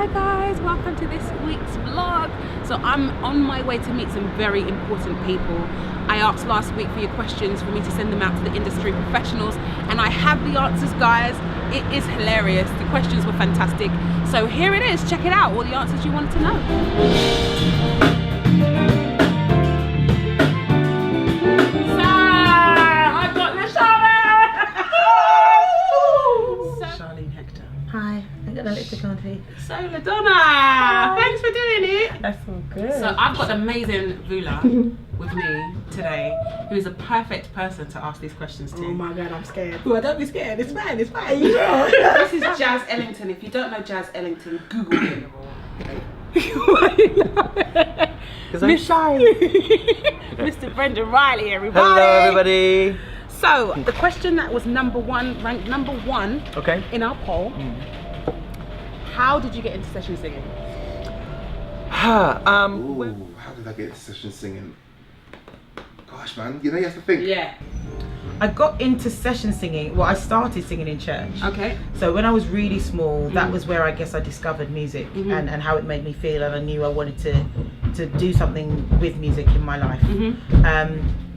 Hi guys, welcome to this week's vlog. So I'm on my way to meet some very important people. I asked last week for your questions for me to send them out to the industry professionals, and I have the answers, guys. It is hilarious. The questions were fantastic. So here it is, check it out, all the answers you wanted to know. Sharlene Hector. Hi, I got a lipstick on too. So Ladonna, thanks for doing it. That's all good. So I've got amazing Vula with me today, who is a perfect person to ask these questions to. Oh my god, I'm scared. Well, don't be scared, it's fine, it's fine. This is Jaz Ellington. If you don't know Jaz Ellington, Google it. Mr. Brendan Reilly, everybody. Hello, everybody. So the question that was ranked number one in our poll, how did you get into session singing? How did I get into session singing? Gosh, man, you know, you have to think. Yeah. I got into session singing, well, I started singing in church. Okay. So when I was really small, that was where I guess I discovered music and how it made me feel, and I knew I wanted to do something with music in my life.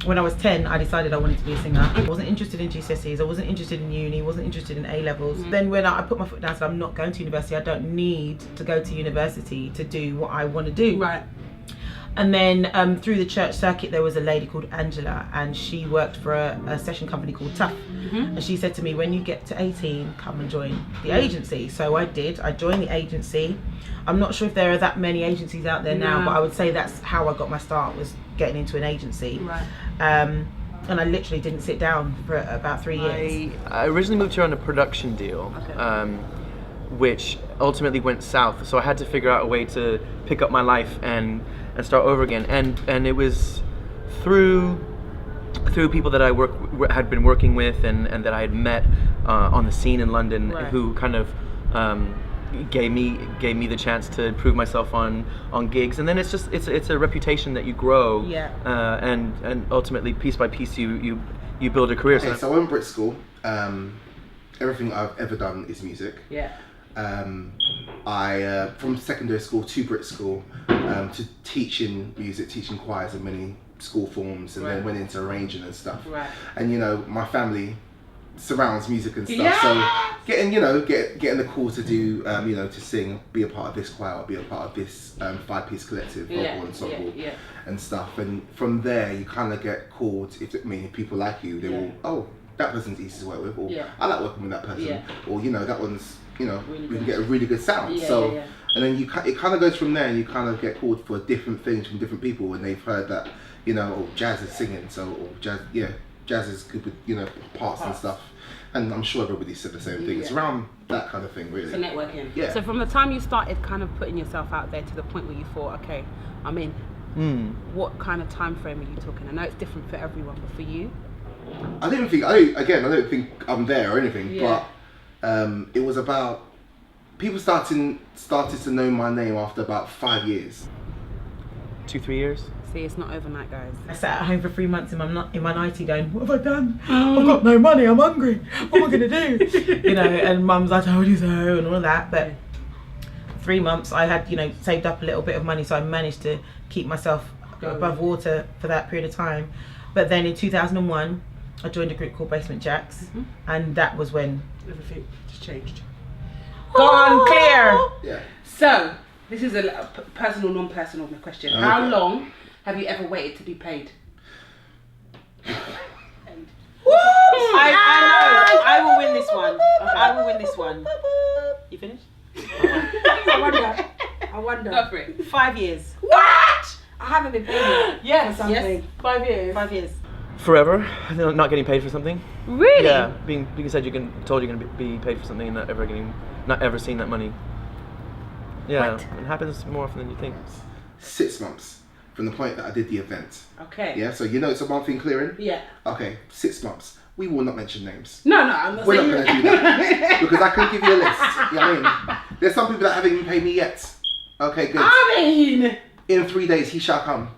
When I was 10, I decided I wanted to be a singer. I wasn't interested in GCSEs, I wasn't interested in uni, wasn't interested in A-levels. Then when I put my foot down and said, I'm not going to university, I don't need to go to university to do what I want to do. Right. And then through the church circuit, there was a lady called Angela, and she worked for a session company called Tough. And she said to me, when you get to 18, come and join the agency. So I did. I joined the agency. I'm not sure if there are that many agencies out there now, but I would say that's how I got my start, was getting into an agency. Right. And I literally didn't sit down for about 3 years. I originally moved here on a production deal, which ultimately went south. So I had to figure out a way to pick up my life and start over again. And it was through people that I had been working with and that I had met on the scene in London, who kind of gave me the chance to prove myself on gigs. And then it's a reputation that you grow, and ultimately piece by piece you build a career. Okay, so I went Brit school. Everything I've ever done is music. Yeah. I from secondary school to Brit school to teaching music, teaching choirs in many school forms, and then went into arranging and stuff. Right. And you know, my family surrounds music and stuff, so getting the call to do to sing, be a part of this choir, be a part of this 5-piece collective vocal ensemble and stuff, and from there you kind of get called. If people like you, they will, that person's easy to work with, or I like working with that person, or that one's really we can get a really good sound. And then it kind of goes from there, and you kind of get called for different things from different people when they've heard that Jaz is singing, so Jaz is good with parts and stuff. And I'm sure everybody said the same thing. It's around that kind of thing, really. So networking. Yeah. So from the time you started kind of putting yourself out there to the point where you thought, okay, I'm in, what kind of time frame are you talking? I know it's different for everyone, but for you? I don't think I'm there or anything, but it was about people started to know my name after about 5 years. 2-3 years. See, it's not overnight, guys. I sat at home for 3 months in my nightie going, what have I done? I've got no money, I'm hungry. What am I going to do? And mum's, I told you so, and all of that. But 3 months, I had, saved up a little bit of money, so I managed to keep myself above water for that period of time. But then in 2001, I joined a group called Basement Jacks, and that was when everything just changed. Gone clear. Yeah. So, this is a personal, non-personal question. Okay. How long have you ever waited to be paid? I know. I will win this one. Okay. I will win this one. You finished? I wonder. Go for it. 5 years. What? I haven't been paid yet for something. Yes. 5 years. 5 years. Forever, not getting paid for something. Really? Yeah, being said told you're going to be paid for something and not ever seeing that money. Yeah, What? It happens more often than you think. 6 months from the point that I did the event. Okay. Yeah, so it's a month in clearing? Yeah. Okay, 6 months. We will not mention names. No, I'm not We're saying not going to do that. Because I can give you a list. You know what I mean? There's some people that haven't even paid me yet. Okay, good. I mean... In 3 days, he shall come.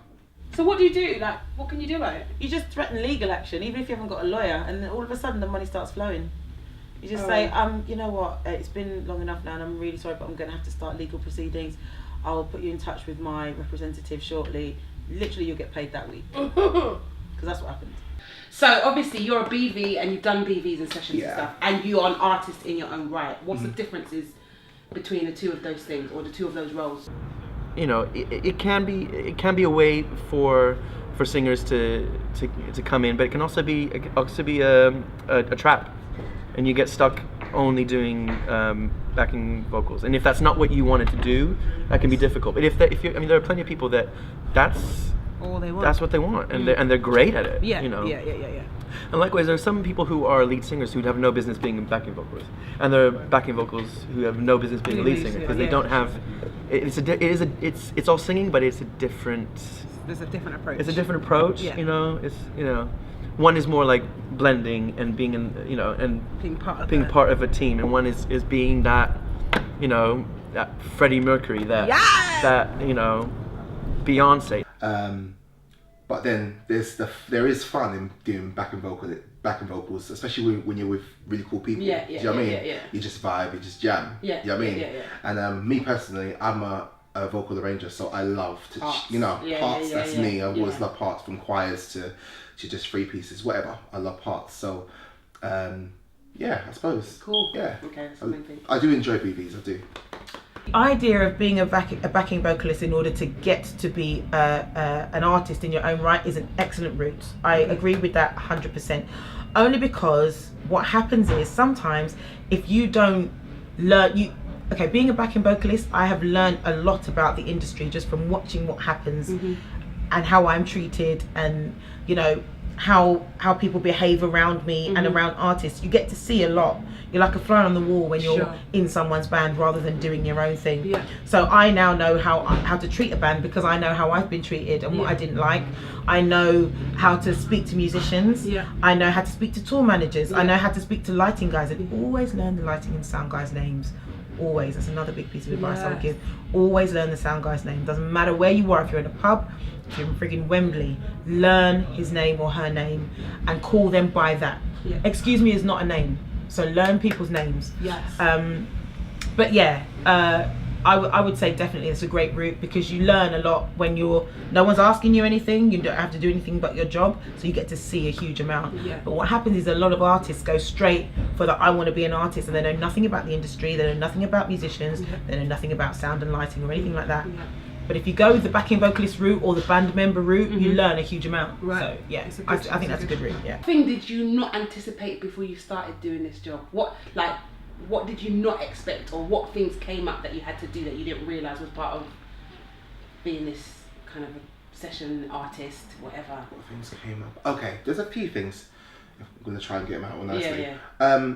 So what do you do? Like, what can you do about it? You just threaten legal action, even if you haven't got a lawyer, and then all of a sudden the money starts flowing. You just say, you know what, it's been long enough now and I'm really sorry, but I'm going to have to start legal proceedings. I'll put you in touch with my representative shortly. Literally, you'll get paid that week. Because that's what happens. So obviously you're a BV and you've done BVs and sessions and stuff, and you are an artist in your own right. What's the differences between the two of those things, or the two of those roles? You know, it can be a way for singers to come in, but it can also be a trap, and you get stuck only doing backing vocals. And if that's not what you wanted to do, that can be difficult. But there are plenty of people that's all they want. That's what they want, and they're great at it. Yeah. You know. Yeah. And likewise, there are some people who are lead singers who have no business being backing vocals, and there are backing vocals who have no business being a lead singer because they don't have. It's all singing, but it's a different. There's a different approach. It's a different approach. Yeah. You know, one is more like blending and being in, and being part of a team, and one is being that, that Freddie Mercury, that Beyonce. But then there is fun in doing backing vocals, especially when you're with really cool people. Yeah. Do you know what I mean? Yeah. You just vibe, you just jam. Yeah. Do you know what I mean? Yeah. And me personally, I'm a vocal arranger, so I love to, parts. Parts. That's me. I've always loved parts, from choirs to just 3 pieces, whatever. I love parts. So, I suppose. Cool. Yeah. Okay, that's the main thing. I do enjoy BVs. I do. The idea of being a backing vocalist in order to get to be an artist in your own right is an excellent route. I agree with that 100%. Only because what happens is sometimes if you don't learn, being a backing vocalist, I have learned a lot about the industry just from watching what happens and how I'm treated, and how people behave around me and around artists. You get to see a lot. You're like a fly on the wall when you're in someone's band rather than doing your own thing. Yeah. So I now know how to treat a band because I know how I've been treated and what I didn't like. I know how to speak to musicians. Yeah. I know how to speak to tour managers. I know how to speak to lighting guys. And always learn the lighting and sound guys' names. Always. That's another big piece of advice I would give. Always learn the sound guy's name. Doesn't matter where you are. If you're in a pub, if you're in friggin' Wembley, learn his name or her name and call them by that. Yeah. Excuse me is not a name. So learn people's names. Yes. But yeah, I would say definitely it's a great route because you learn a lot when no one's asking you anything. You don't have to do anything but your job, so you get to see a huge amount. Yeah. But what happens is a lot of artists go straight for the I want to be an artist, and they know nothing about the industry. They know nothing about musicians. They know nothing about sound and lighting or anything like that. Yeah. But if you go the backing vocalist route or the band member route, you learn a huge amount. Right. So yeah, I think that's a good route. Yeah. What thing did you not anticipate before you started doing this job? What did you not expect, or what things came up that you had to do that you didn't realise was part of being this kind of a session artist, whatever? What things came up? Okay, there's a few things. I'm going to try and get them out nicely. Yeah.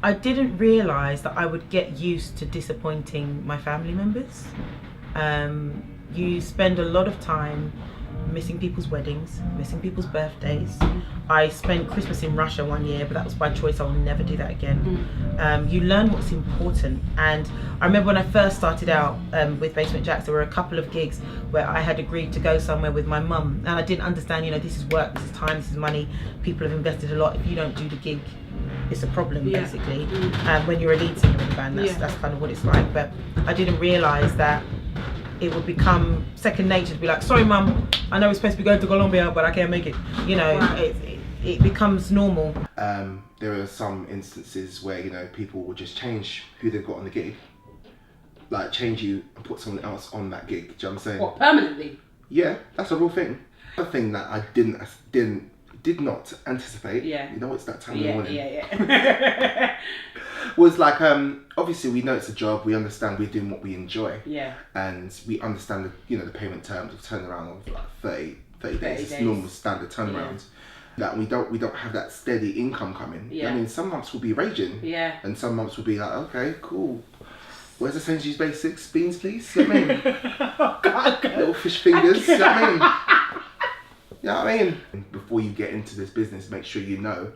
I didn't realise that I would get used to disappointing my family members. You spend a lot of time missing people's weddings, missing people's birthdays. I spent Christmas in Russia one year, but that was by choice. I will never do that again. You learn what's important, and I remember when I first started out with Basement Jaxx, there were a couple of gigs where I had agreed to go somewhere with my mum, and I didn't understand, this is work, this is time, this is money, people have invested a lot. If you don't do the gig, it's a problem, basically. When you're a lead singer in a band, that's kind of what it's like. But I didn't realise that it would become second nature to be like, sorry mum, I know we're supposed to be going to Colombia, but I can't make it. It becomes normal. There are some instances where people will just change who they've got on the gig, like change you and put someone else on that gig. Do you know what I'm saying? What, permanently? Yeah, that's a real thing. A thing that I did not anticipate. Yeah. It's that time of the morning. Yeah. Was like, obviously we know it's a job, we understand we're doing what we enjoy. Yeah. And we understand the payment terms of turnaround of like 30 days. It's normal standard turnaround. Yeah. That we don't have that steady income coming. Yeah. I mean, some months will be raging. Yeah. And some months will be like, okay, cool. Where's the St. Jude's Basics beans, please? You know what I mean? Little fish fingers. You know what I mean? You know what I mean? Before you get into this business, make sure you know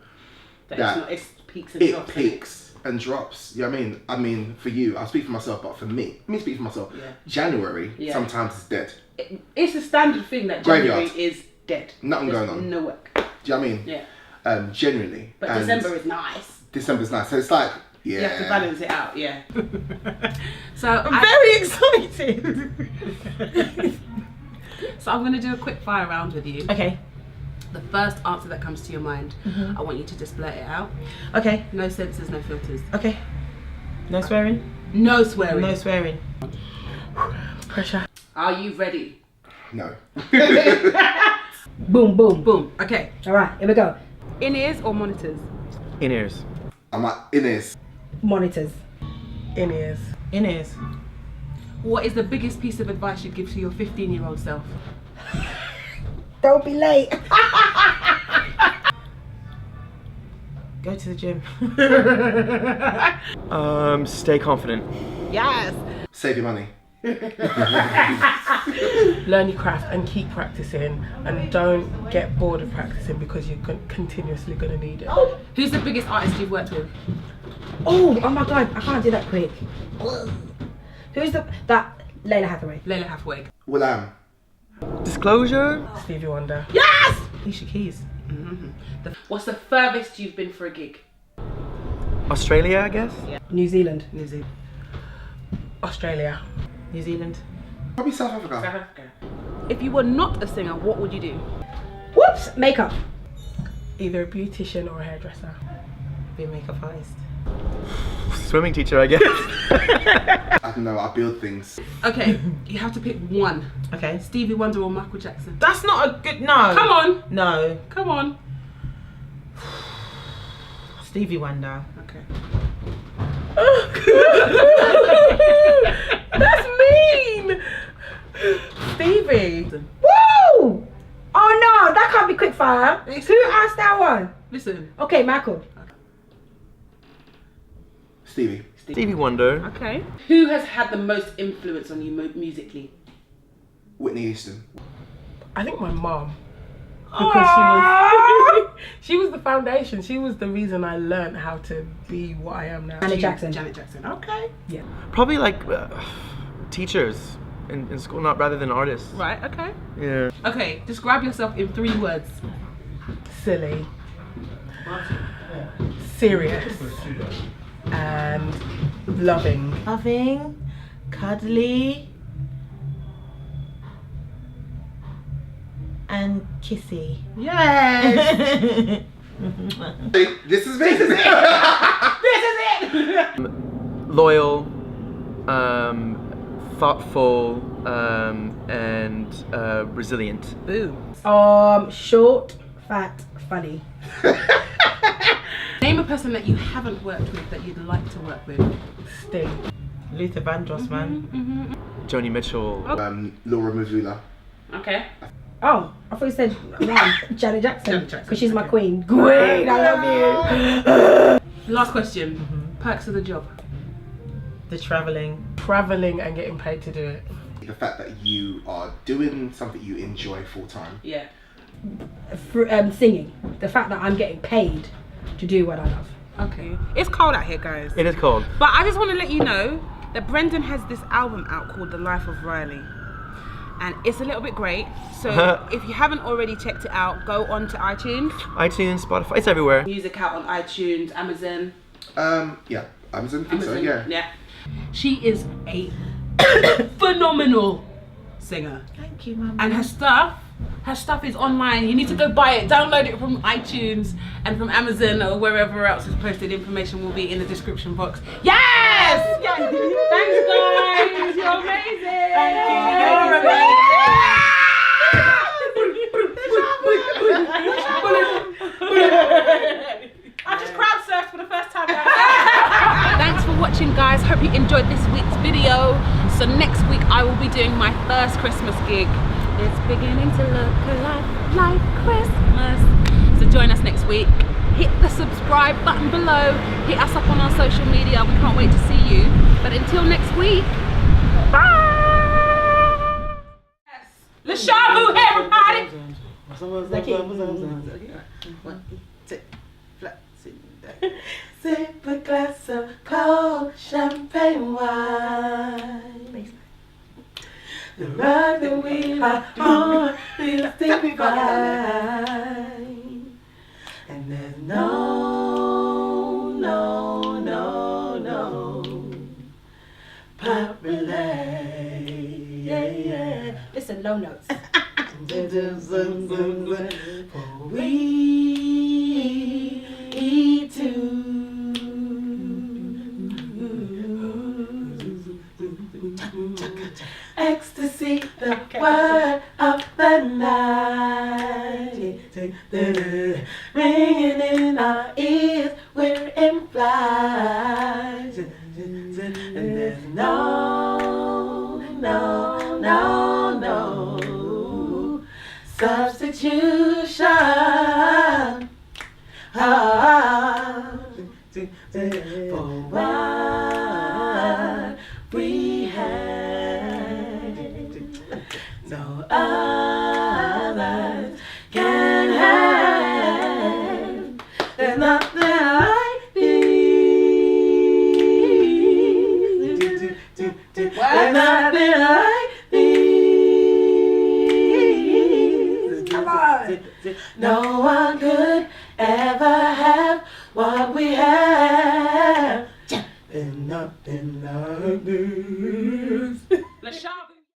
that it's peaks and drops. It peaks and drops. You know what I mean? I mean, for you, I'll speak for myself, but for me, speak for myself. Yeah. January sometimes is dead. It's a standard thing that January is dead. Nothing going on. No work. Do you know what I mean? Yeah. Generally. But December is nice. December's nice. So it's like, yeah. You have to balance it out, yeah. So I'm very excited. So I'm going to do a quick fire round with you. Okay. The first answer that comes to your mind, I want you to just blurt it out. Okay. No censors, no filters. Okay. No swearing? No swearing. No swearing. Pressure. Are you ready? No. Boom, boom. Boom. Okay. All right, here we go. In-ears or monitors? In-ears. I'm at in-ears. Monitors. In-ears. In-ears. What is the biggest piece of advice you'd give to your 15-year-old self? Don't be late. Go to the gym. Stay confident. Yes. Save your money. Learn your craft and keep practicing, and don't get bored of practicing because you're continuously going to need it. Who's the biggest artist you've worked with? Oh my God, I can't do that quick. Who's that? Layla Hathaway. Layla Hathaway. Will Disclosure? Stevie Wonder. Yes! Alicia Keys. What's the furthest you've been for a gig? Australia, I guess? New Zealand. New Zealand. Australia. New Zealand. Probably South Africa. Africa. If you were not a singer, what would you do? Whoops, makeup. Either a beautician or a hairdresser. Be a makeup artist. Swimming teacher, I guess. I don't know, I build things. Okay, you have to pick one. Okay. Stevie Wonder or Michael Jackson? That's not a good, no. Come on. No. Come on. Stevie Wonder. Okay. That's mean. Stevie. Woo! Oh no, that can't be quick fire. Who asked that one? Listen. Okay, Michael. Stevie. Stevie Wonder. Okay. Who has had the most influence on you musically? Whitney Houston. I think my mom. Because she was the foundation. She was the reason I learned how to be what I am now. Janet Jackson. Janet Jackson. Okay. Yeah. Probably like teachers in school, not rather than artists. Right, okay. Yeah. Okay, describe yourself in 3 words. Silly. Serious. And loving. Loving. Cuddly. And kissy. Yes! This is me. Loyal, thoughtful, and resilient. Boo. Short, fat, funny. Name a person that you haven't worked with that you'd like to work with. Sting. Luther Vandross, man. Joni Mitchell. Laura Vula. Okay. Oh, I thought you said one. Janet Jackson. Jackson, Because she's my okay. queen. Queen, I love you. Last question. Perks of the job. The travelling and getting paid to do it. The fact that you are doing something you enjoy full time. Yeah. Singing. The fact that I'm getting paid to do what I love. Okay. It's cold out here, guys. It is cold. But I just want to let you know that Brendan has this album out called The Life of Reilly. And it's a little bit great. So if you haven't already checked it out, go on to iTunes. iTunes, Spotify, it's everywhere. Music out on iTunes, Amazon. Yeah. Amazon, think so, yeah. Yeah. She is a phenomenal singer. Thank you, Mum. And her stuff is online. You need to go buy it. Download it from iTunes and from Amazon or wherever else is posted. Information will be in the description box. Yes! Yes! Thanks, guys. You're amazing. Thank you. You're amazing. I just crowd surfed for the first time. Thanks for watching, guys. Hope you enjoyed this week's video. So next week I will be doing my first Christmas gig. It's beginning to look a lot like Christmas. So join us next week. Hit the subscribe button below. Hit us up on our social media. We can't wait to see you. But until next week, bye! LaSharVu, everybody! Sip a glass of cold champagne wine. The rug that we are on feels divine. And there's no I relate. Yeah, yeah. Listen, low notes. We two. Ecstasy, the word of the night. Ringing in our ears, we're in flight. And there's no substitution for what we had. No others can have. There's nothing like these. There's nothing like these. Come on. No one could ever have what we have. And nothing like this. LaSharVu.